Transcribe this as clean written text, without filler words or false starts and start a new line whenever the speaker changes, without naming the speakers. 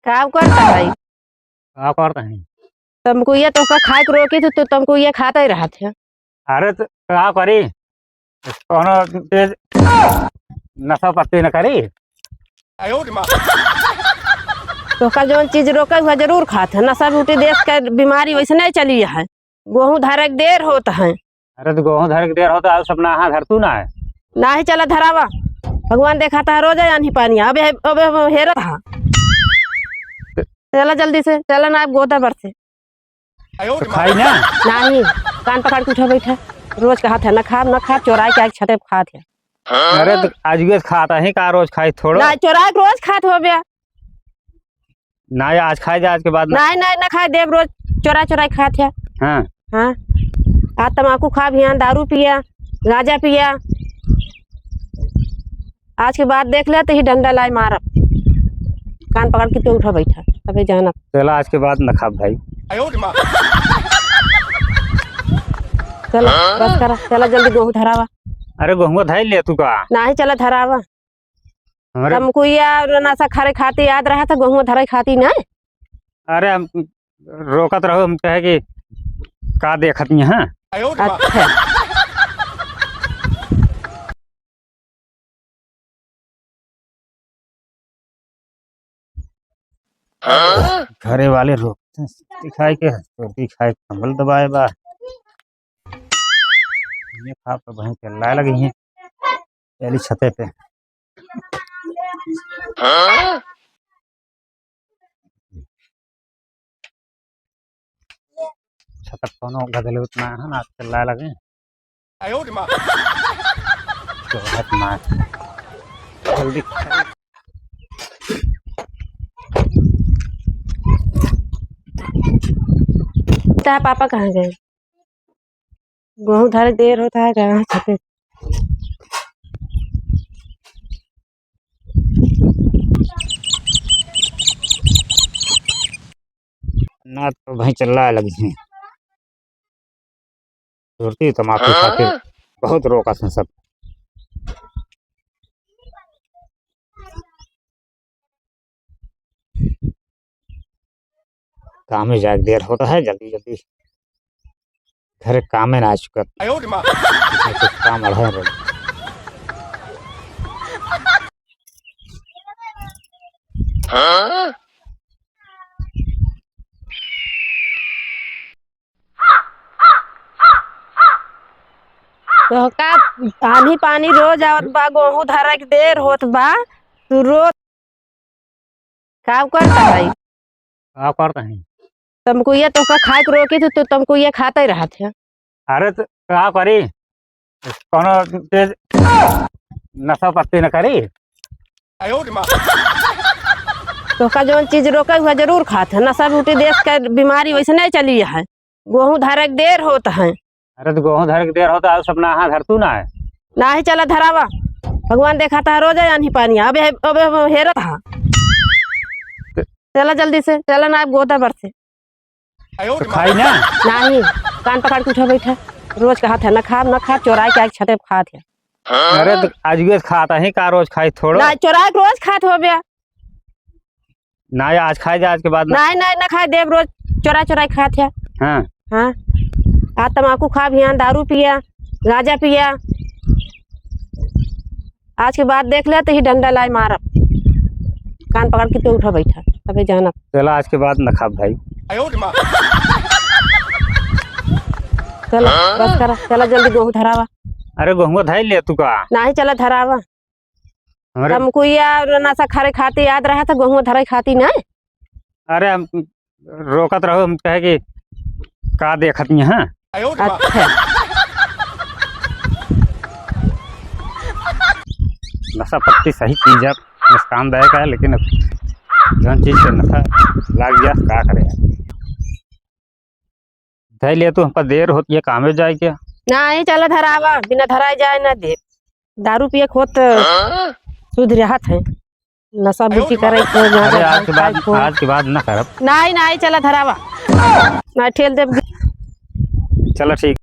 काम करता भाई।
का करते हैं?
तुमको ये तो खाए के रोकी थी तो तुमको ये खाता ही रहा थे।
अरे तो का करी कोनो तेज नशा पत्ती न करी।
तो का जो चीज रोका हुआ जरूर खाते हैं। नशा बूटी देश का बीमारी वैसे नहीं चली है। गेहूं धरे के देर होता है।
अरे तो गेहूं धर के देर होता है सपना हाँ धर तू ना है।
ना ही चला धरावा। भगवान देखा था रोज आनी पानी अब हेरा था। चला जल्दी से चला ना गोता भर से।
तो खाई ना
नहीं कान पकड़ के उठा बैठा। रोज कहा था न खा चोराई के छठे खा थे।
अरे तो आज भी खाता है का रोज खाई थोड़ा
ना चोराई के रोज खात हो गया।
ना आज खाई जा आज के बाद
नहीं नहीं ना खाए देव रोज चोराई खात है।
हाँ
हाँ आज तम्बाकू खा भी दारू पिया गांजा पिया। आज के बाद देख ले तो ही डंडा लाई मार कान पकड़ के तो उठा बैठा तभी जाना।
चला आज के बाद न खा भाई।
चलो बस करा चला जल्दी गेहूं धरावा।
अरे गेहूं धाई ले तू का
ना ही चला धरावा।
हमारे
तुमको या नशा खारे खाती याद रहा था गेहूं धराई खाती ना।
अरे हम रोकत रहो हम कहे कि का देखत यहाँ।
अच्छा
घरे वाले रोकते दिखाई के रोटी खाए कंबल दबाए बा ये खा तो वहीं चिल्लाए लगी हैं पहली छते पे। छत कोनो गदले उतना है ना चिल्लाए लगे तो हाथ मार जल्दी खाए।
पापा कहाँ गए? गेहूं धरे देर होता है कहाँ छते।
ना तो वहीं चिल्लाए लगी हैं रोटी तम्बाकू खातिर बहुत रोका था सब। काम में जाए देर होता है जल्दी जल्दी घर काम में ना आ चुका कुछ काम अड़ा है।
तो का आंधी पानी रोज आवत बा गेहूं धरे के देर होत बा तू रोज काम करता भाई।
का करते हैं?
तुमको ये तो खाए के रोकी थी तो तुमको ये खाता ही रहा थे।
अरे तो का करी कोनो तेज नशा पत्ती न करी।
तो का जो चीज रोका हुआ जरूर खाते हैं। नशा बूटी देश का बीमारी वैसे नहीं चली है। गेहूं धरे के देर होता है।
अरे तो गेहूं धर के देर होता है सपना हाँ धर तू ना है।
ना ही चला धरावा। भगवान देखा था रोज आनी पानी अब हेरा था। चला जल्दी से चला ना गोता भर से।
तो खाई ना
नहीं कान पकड़ के उठा बैठा। रोज कहा था न खा चोराई के छठे खा थे।
अरे तो आज भी खाता है का रोज खाई थोड़ा
ना चोराई के रोज खात हो गया।
ना आज खाई जा आज के बाद
नहीं नहीं ना खाए देव रोज चोराई खात है।
हाँ
हाँ आज तम्बाकू खा भी दारू पिया गांजा पिया। आज के बाद देख ले तो ही डंडा लाई मार कान पकड़ के तो उठा बैठा तभी जाना।
चला आज के बाद न खा भाई।
चलो बस करा चला जल्दी गेहूं धरावा।
अरे गेहूं धाई ले तू का
ना ही चला धरावा।
हमारे
तुमको या नशा खारे खाती याद रहा था गेहूं धराई खाती ना।
अरे हम रोकत रहो हम कहे कि का देखत यहाँ।
अच्छा
नशा पत्ती सही चीज है नुकसानदायक है लेकिन जो चीज से नशा लग गया क्या करे। धाई ले तो हमका देर होती है काम में जाए क्या।
ना ही चला धरावा बिना धराए जाए ना दे। दारू पिए खोत शुद्ध रहत है। नशा बूटी करे
अरे आज के बाद न करब।
नहीं चला धरावा ना ठेल दे।
चलो ठीक।